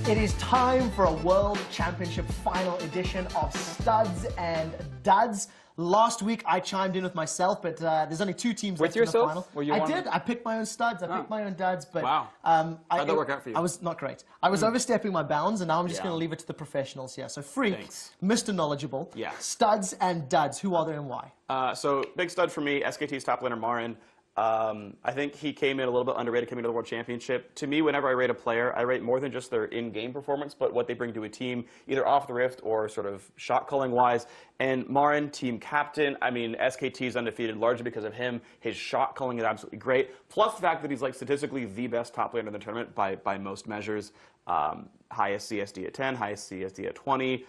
It is time for a World Championship final edition of Studs and Duds. Last week I chimed in with myself, but there's only two teams left in the final. I did. I picked my own studs. I picked my own duds. But wow. How'd that work out for you? I was not great. I was overstepping my bounds, and now I'm just going to leave it to the professionals here. So Phreak, Mr. Knowledgeable. Yeah. Studs and duds. Who are they and why? So big stud for me. SKT's top laner Marin. I think he came in a little bit underrated coming to the World Championship. To me, whenever I rate a player, I rate more than just their in-game performance, but what they bring to a team, either off the rift or sort of shot calling-wise. And Marin, team captain, I mean, SKT is undefeated largely because of him. His shot calling is absolutely great. Plus the fact that he's like statistically the best top laner in the tournament by most measures. Highest CSD at 10, highest CSD at 20,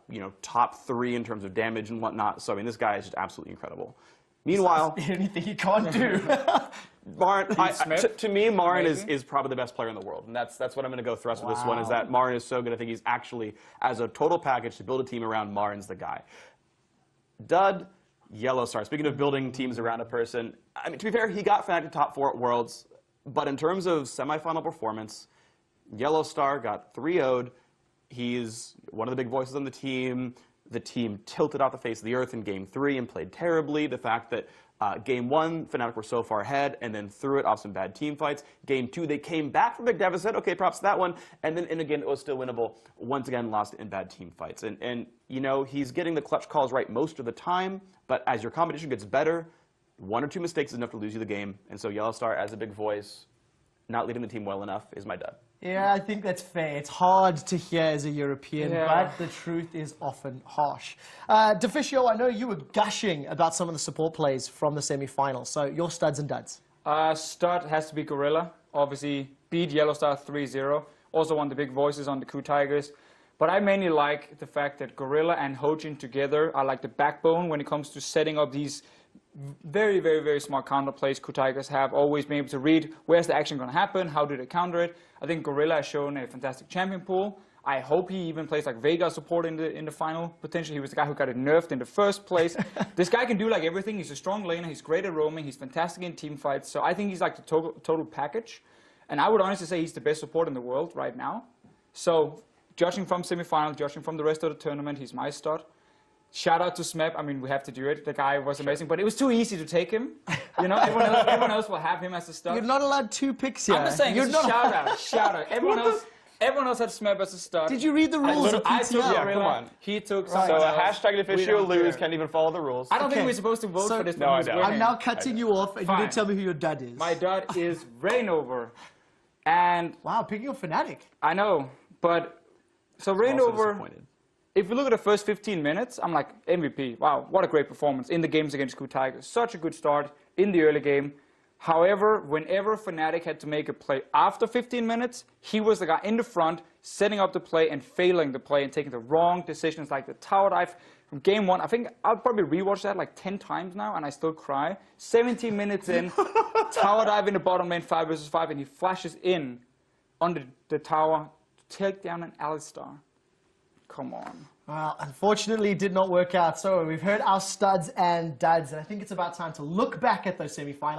you know, top 3 in terms of damage and whatnot. So I mean, this guy is just absolutely incredible. Meanwhile, anything he can't do. Marin, to me, Marin is probably the best player in the world, and that's what I'm going to go thrust with this one. Is that Marin is so good? I think he's actually, as a total package to build a team around, Marin's the guy. Dud, Yellow Star. Speaking of building teams around a person, I mean, to be fair, he got Fnatic to top 4 at Worlds, but in terms of semifinal performance, Yellow Star got 3-0'd. He's one of the big voices on the team. The team tilted off the face of the earth in Game 3 and played terribly. The fact that Game 1, Fnatic were so far ahead and then threw it off some bad team fights. Game 2, they came back from a big deficit. Okay, props to that one. And then again, it was still winnable. Once again, lost in bad team fights. And you know, he's getting the clutch calls right most of the time. But as your competition gets better, 1 or 2 mistakes is enough to lose you the game. And so Yellow Star, as a big voice, not leading the team well enough, is my dud. Yeah, I think that's fair. It's hard to hear as a European, but the truth is often harsh. Deficio, I know you were gushing about some of the support plays from the semi-final, so your studs and duds. Stud has to be Gorilla. Obviously, beat Yellow Star 3-0. Also one of the big voices on the Coup Tigers. But I mainly like the fact that Gorilla and Hojin together are like the backbone when it comes to setting up these very, very, very smart counter plays Coup Tigers have. Always been able to read where's the action going to happen, how do they counter it. I think Gorilla has shown a fantastic champion pool. I hope he even plays like Vega support in the final. Potentially he was the guy who got it nerfed in the first place. This guy can do like everything. He's a strong laner, he's great at roaming, he's fantastic in team fights. So I think he's like the total package. And I would honestly say he's the best support in the world right now. So judging from semi-final, judging from the rest of the tournament, he's my stud. Shout out to Smep. I mean, we have to do it. The guy was amazing, but it was too easy to take him. You know, everyone else will have him as a stud. You're not allowed 2 picks here. I'm just saying, it's a shout out, shout out. Everyone else had Smep as a stud. Did you read the rules of I took come on. He took So hashtag Deficio lose, can't even follow the rules. I don't think we're supposed to vote for this. No, I don't. I'm now cutting you off, and you need to tell me who your dud is. My dud is Reignover. And wow, picking a Fnatic. I know, but so Reignover. If we look at the first 15 minutes, I'm like, MVP. Wow, what a great performance in the games against Coup Tigers. Such a good start in the early game. However, whenever Fnatic had to make a play after 15 minutes, he was the guy in the front, setting up the play and failing the play and taking the wrong decisions, like the tower dive from Game 1. I think I'll probably rewatch that like 10 times now, and I still cry. 17 minutes in, tower dive in the bottom lane, 5 versus 5, and he flashes in on the tower to take down an Alistar. Come on. Well, unfortunately, it did not work out. So we've heard our studs and duds, and I think it's about time to look back at those semi-finals.